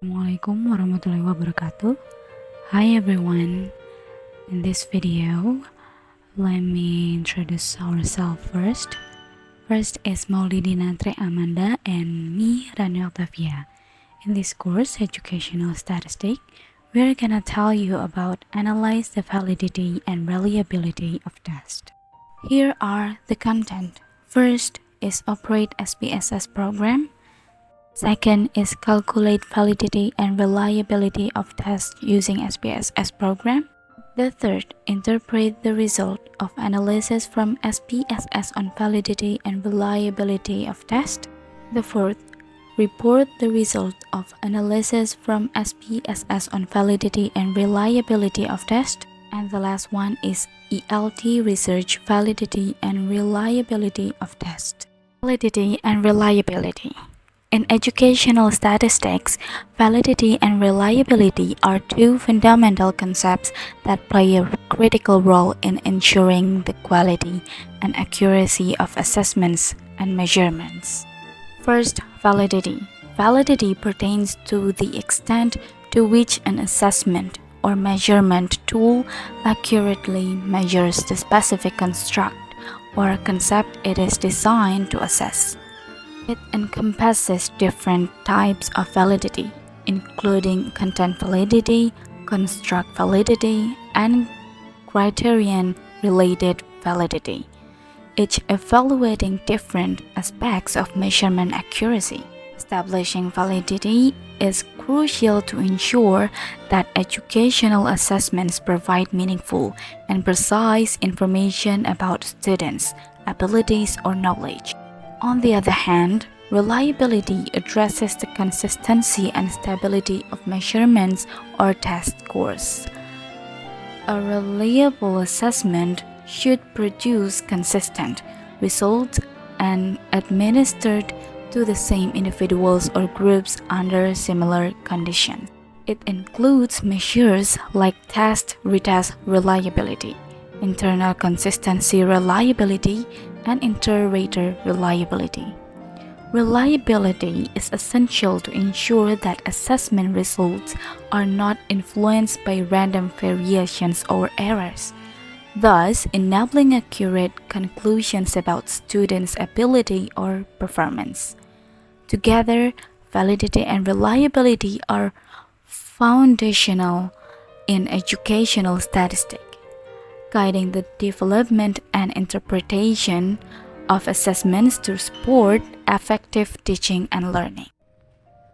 Assalamualaikum Warahmatullahi Wabarakatuh. Hi everyone. In this video, let me introduce ourselves first. First is Maulidina Tri Amanda and me, Rani Oktavia. In this course, Educational Statistic, we're gonna tell you about analyze the validity and reliability of tests. Here are the content. First is operate SPSS program. Second is calculate validity and reliability of tests using SPSS program. The third, interpret the result of analysis from SPSS on validity and reliability of test. The fourth, report the result of analysis from SPSS on validity and reliability of test. And the last one is ELT research validity and reliability of test. Validity and reliability. In educational statistics, validity and reliability are two fundamental concepts that play a critical role in ensuring the quality and accuracy of assessments and measurements. First, validity. Validity pertains to the extent to which an assessment or measurement tool accurately measures the specific construct or concept it is designed to assess. It encompasses different types of validity, including content validity, construct validity, and criterion-related validity, each evaluating different aspects of measurement accuracy. Establishing validity is crucial to ensure that educational assessments provide meaningful and precise information about students' abilities or knowledge. On the other hand, reliability addresses the consistency and stability of measurements or test scores. A reliable assessment should produce consistent results and administered to the same individuals or groups under similar conditions. It includes measures like test-retest reliability, internal consistency reliability, and inter-rater reliability. Reliability is essential to ensure that assessment results are not influenced by random variations or errors, thus enabling accurate conclusions about students' ability or performance. Together, validity and reliability are foundational in educational statistics, guiding the development and interpretation of assessments to support effective teaching and learning.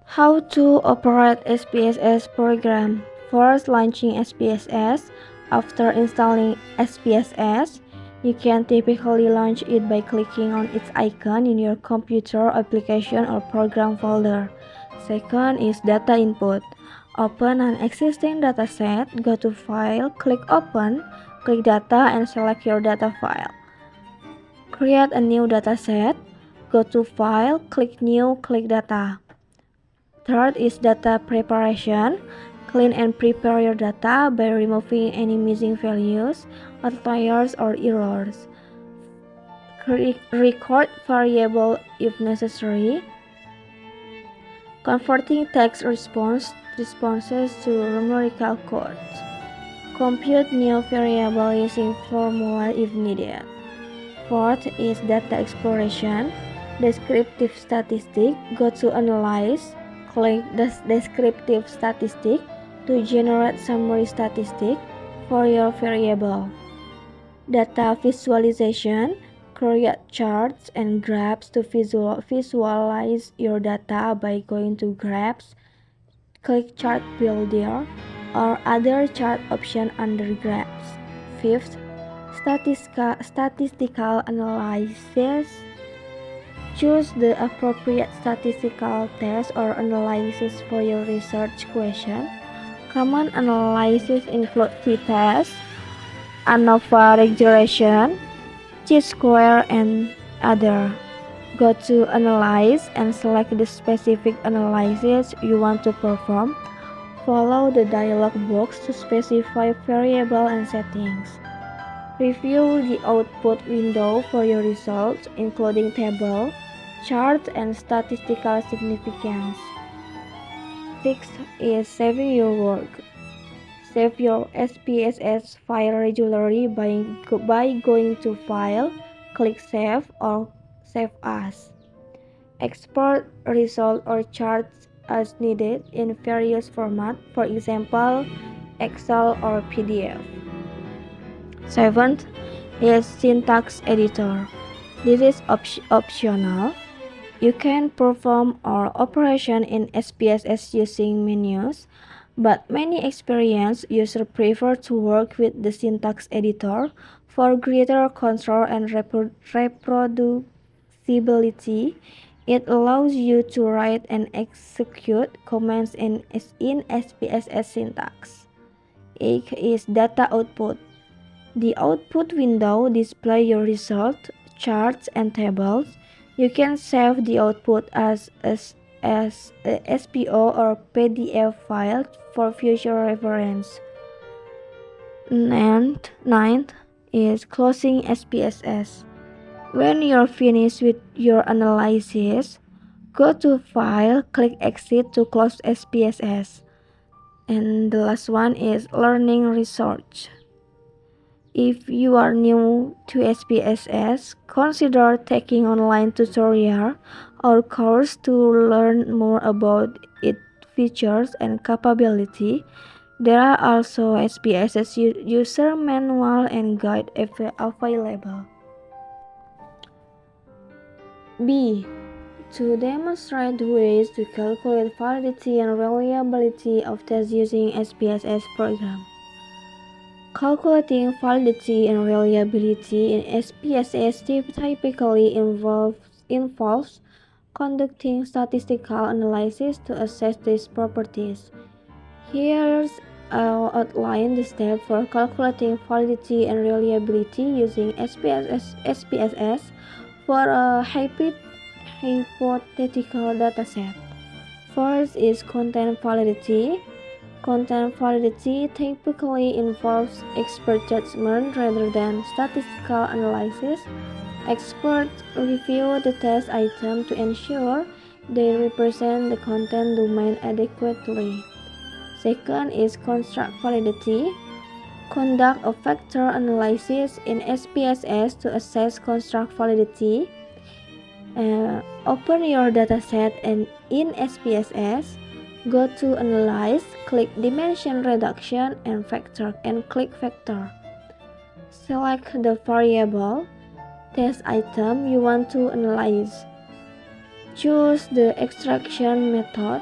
How to operate SPSS program. First, launching SPSS. After installing SPSS, you can typically launch it by clicking on its icon in your computer application or program folder. Second is data input. Open an existing dataset, go to File, click Open, click Data and select your data file. Create a new dataset, go to File, click New, click Data. Third is data preparation. Clean and prepare your data by removing any missing values, outliers, or errors. Record variable if necessary. Converting text responses to numerical codes. Compute new variable using formula if needed. Fourth is data exploration. Descriptive statistic. Go to Analyze. Click the descriptive statistic to generate summary statistic for your variable. Data visualization. Create charts and graphs to visualize your data by going to Graphs, click Chart Builder, or other chart option under Graphs. Fifth, statistical analysis. Choose the appropriate statistical test or analysis for your research question. Common analysis include t-test, ANOVA regression, chi-square, and other. Go to Analyze and select the specific analysis you want to perform. Follow the dialog box to specify variable and settings. Review the output window for your results, including table, chart, and statistical significance. Sixth is saving your work. Save your SPSS file regularly by going to File, click Save or Save As. Export results or charts as needed in various formats, for example, Excel or PDF. Seventh is syntax editor. This is optional. You can perform all operation in SPSS using menus, but many experienced users prefer to work with the syntax editor for greater control and reproducibility. It allows you to write and execute commands in SPSS syntax. 8 is data output. The output window displays your result, charts, and tables. You can save the output as a SPO or PDF file for future reference. Ninth is closing SPSS. When you're finished with your analysis, go to File, click Exit to close SPSS. And the last one is learning research. If you are new to SPSS, consider taking online tutorial or course to learn more about its features and capability. There are also SPSS user manual and guide available. B. To demonstrate ways to calculate validity and reliability of tests using SPSS program. Calculating validity and reliability in SPSS typically involves conducting statistical analysis to assess these properties. Here's outline the steps for calculating validity and reliability using SPSS for a hypothetical dataset. First is content validity. Content validity typically involves expert judgment rather than statistical analysis. Experts review the test item to ensure they represent the content domain adequately. Second is construct validity. Conduct a factor analysis in SPSS to assess construct validity. Open your dataset and in SPSS. Go to Analyze, click Dimension Reduction and click Factor. Select the variable test item you want to analyze. Choose the extraction method.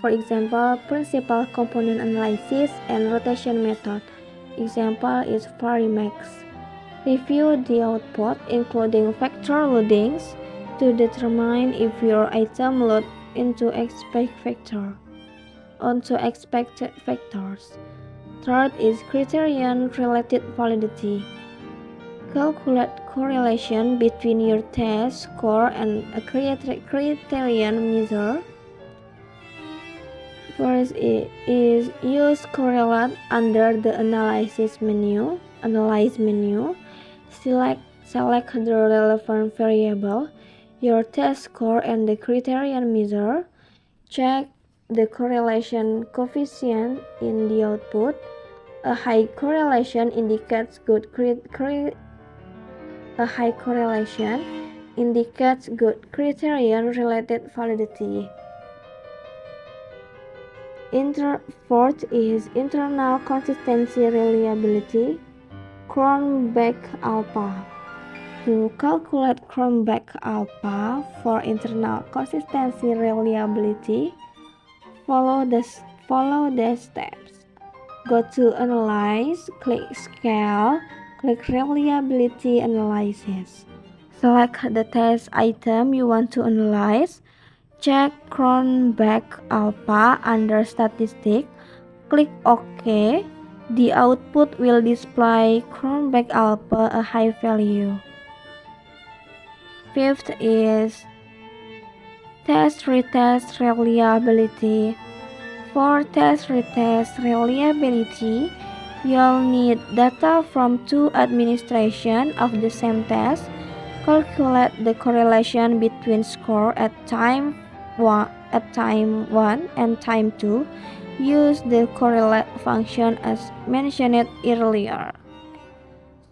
For example, principal component analysis and rotation method. Example is Varimax. Review the output, including factor loadings, to determine if your item load onto expected factors. Third is criterion-related validity. Calculate correlation between your test score and a criterion measure. First is use correlate under the Analyze menu. Select the relevant variable, your test score and the criterion measure. Check the correlation coefficient in the output. A high correlation indicates good criterion-related validity. Fourth is internal consistency reliability. Cronbach alpha. To calculate Cronbach alpha for internal consistency reliability, follow the steps. Go to Analyze, click Scale, click Reliability Analysis. Select the test item you want to analyze. Check Cronbach alpha under Statistics. Click OK. The output will display Cronbach alpha a high value. Fifth is test-retest reliability. For test-retest reliability, you'll need data from two administrations of the same test. Calculate the correlation between score at time at time 1 and time 2, use the correlate function as mentioned earlier.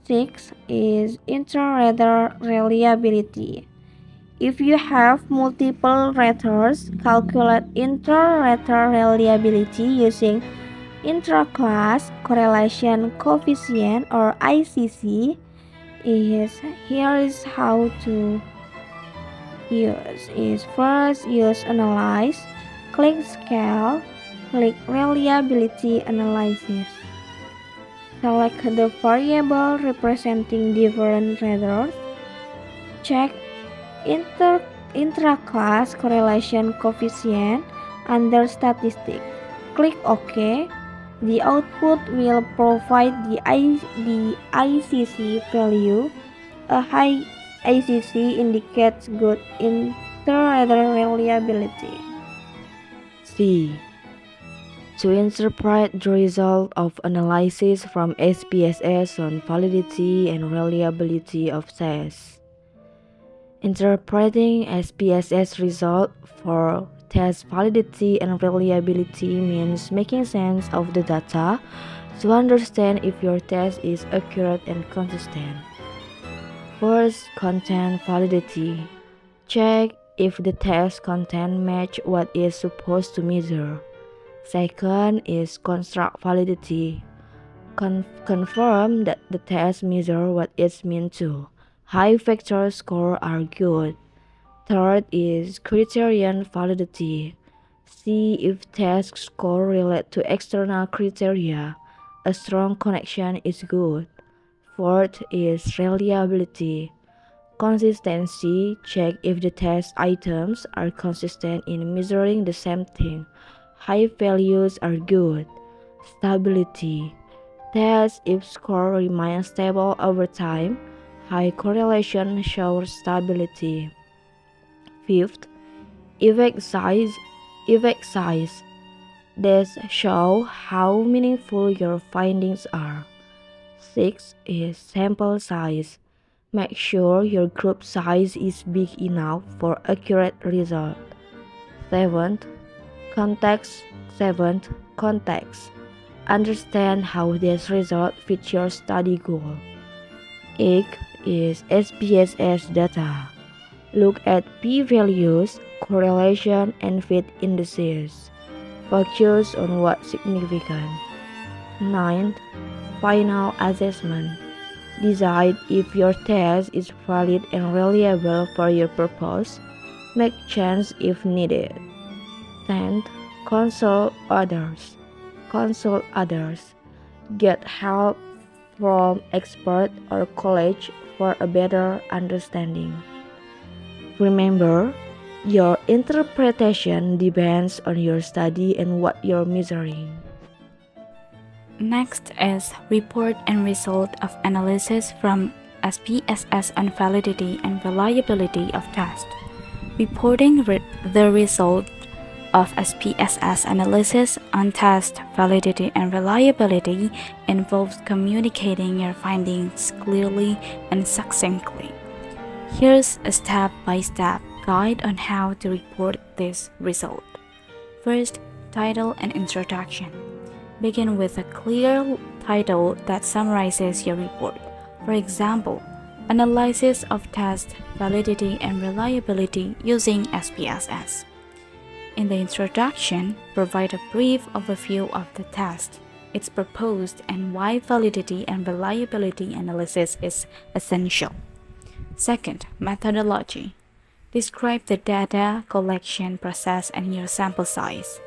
6 is inter-rater reliability. If you have multiple raters, calculate inter-rater reliability using intra-class correlation coefficient or ICC. Here is how to use. First use analyze, click scale, click reliability analysis. Select the variable representing different raters. Check intra-class correlation coefficient under statistic. Click OK. The output will provide the ICC value. A high ICC indicates good inter-rater reliability. C. To interpret the result of analysis from SPSS on validity and reliability of tests. Interpreting SPSS result for test validity and reliability means making sense of the data to understand if your test is accurate and consistent. First, content validity. Check if the test content match what is supposed to measure. Second is construct validity. Confirm that the test measure what it's meant to. High factor score are good. Third is criterion validity. See if test score relate to external criteria. A strong connection is good. Fourth is reliability. Consistency. Check if the test items are consistent in measuring the same thing. High values are good. Stability. Test if score remains stable over time. High correlation shows stability. Fifth, effect size. This show how meaningful your findings are. Sixth is sample size. Make sure your group size is big enough for accurate result. Seventh, context. Understand how this result fits your study goal. Eighth is SPSS data. Look at p-values, correlation, and fit indices. Focus on what's significant. Ninth, final assessment. Decide if your test is valid and reliable for your purpose. Make changes if needed. 10th, consult others. Get help from expert or college for a better understanding. Remember, your interpretation depends on your study and what you're measuring. Next is report and result of analysis from SPSS on validity and reliability of test. Reporting the result of SPSS analysis on test validity and reliability involves communicating your findings clearly and succinctly. Here's a step-by-step guide on how to report this result. First, title and introduction. Begin with a clear title that summarizes your report. For example, Analysis of Test Validity and Reliability using SPSS. In the introduction, provide a brief overview of the test, its purpose, and why validity and reliability analysis is essential. Second, methodology. Describe the data collection process and your sample size.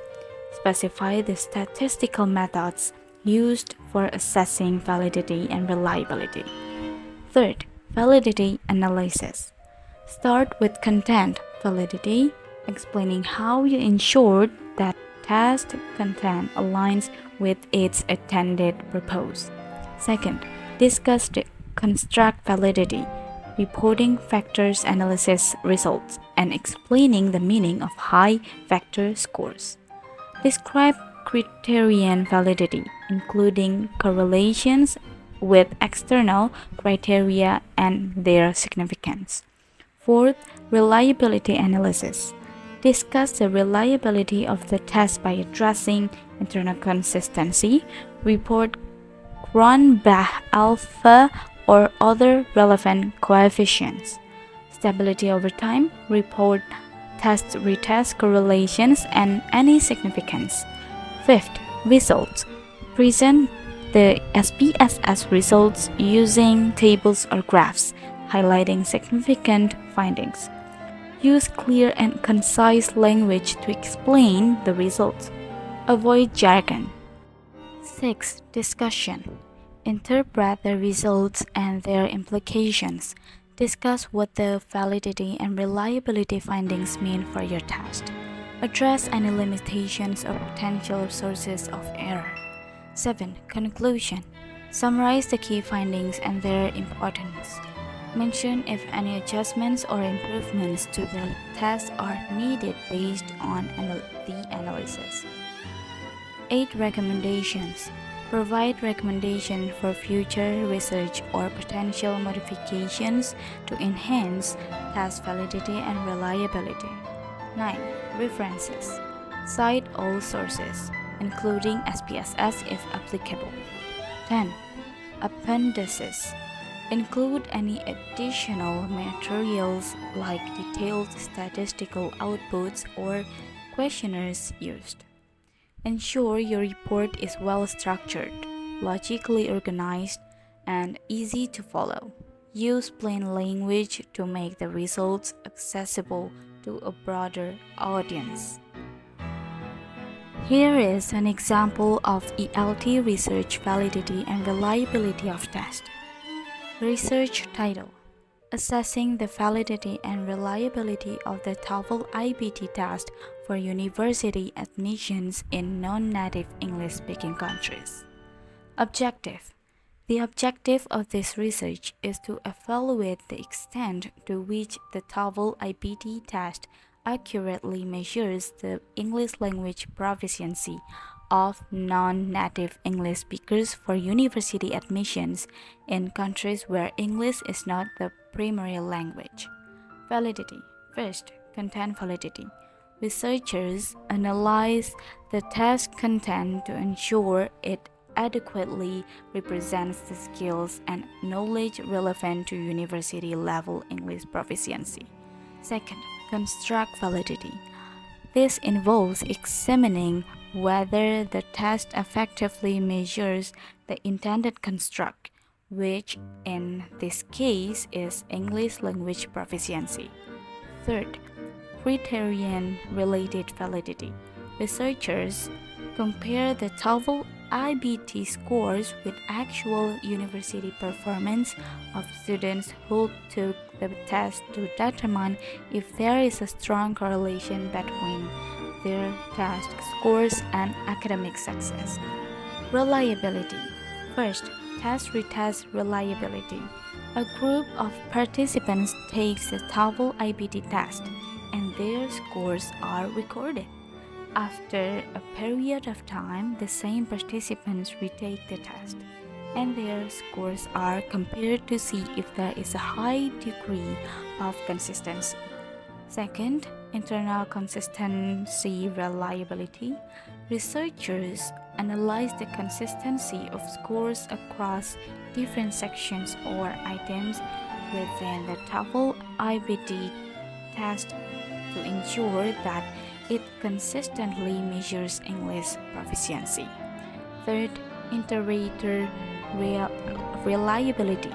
Specify the statistical methods used for assessing validity and reliability. Third, validity analysis. Start with content validity, explaining how you ensured that test content aligns with its intended purpose. Second, discuss the construct validity, reporting factors analysis results, and explaining the meaning of high factor scores. Describe criterion validity, including correlations with external criteria and their significance. Fourth, reliability analysis. Discuss the reliability of the test by addressing internal consistency, report Cronbach alpha or other relevant coefficients. Stability over time, report test-retest correlations and any significance. Fifth, results. Present the SPSS results using tables or graphs, highlighting significant findings. Use clear and concise language to explain the results. Avoid jargon. 6. Discussion. Interpret the results and their implications. Discuss what the validity and reliability findings mean for your test. Address any limitations or potential sources of error. 7. Conclusion. Summarize the key findings and their importance. Mention if any adjustments or improvements to the test are needed based on the analysis. 8. Recommendations. Provide recommendations for future research or potential modifications to enhance test validity and reliability. 9. References. Cite all sources, including SPSS if applicable. 10. Appendices. Include any additional materials like detailed statistical outputs or questionnaires used. Ensure your report is well structured, logically organized, and easy to follow. Use plain language to make the results accessible to a broader audience. Here is an example of ELT research validity and reliability of test. Research title: Assessing the validity and reliability of the TOEFL IBT test for university admissions in non-native English-speaking countries. Objective: The objective of this research is to evaluate the extent to which the TOEFL IBT test accurately measures the English language proficiency of non-native English speakers for university admissions in countries where English is not the primary language. Validity. First, content validity. Researchers analyze the test content to ensure it adequately represents the skills and knowledge relevant to university-level English proficiency. Second, construct validity. This involves examining whether the test effectively measures the intended construct, which in this case is English language proficiency. Third, criterion-related validity. Researchers compare the TOEFL IBT scores with actual university performance of students who took the test to determine if there is a strong correlation between their test scores and academic success. Reliability. First, test-retest reliability. A group of participants takes the TOEFL IBT test and their scores are recorded. After a period of time, the same participants retake the test and their scores are compared to see if there is a high degree of consistency. Second, internal consistency reliability. Researchers analyze the consistency of scores across different sections or items within the TOEFL IBT test to ensure that it consistently measures English proficiency. Third, inter-rater reliability.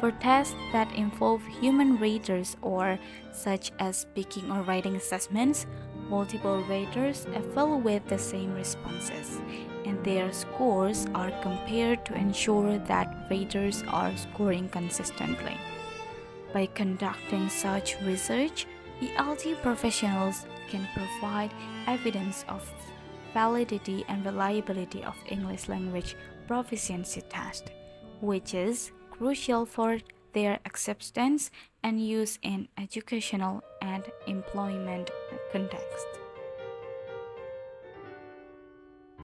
For tests that involve human raters or such as speaking or writing assessments, multiple raters evaluate the same responses, and their scores are compared to ensure that raters are scoring consistently. By conducting such research, ELT professionals can provide evidence of validity and reliability of English language proficiency test, which is crucial for their acceptance and use in educational and employment context.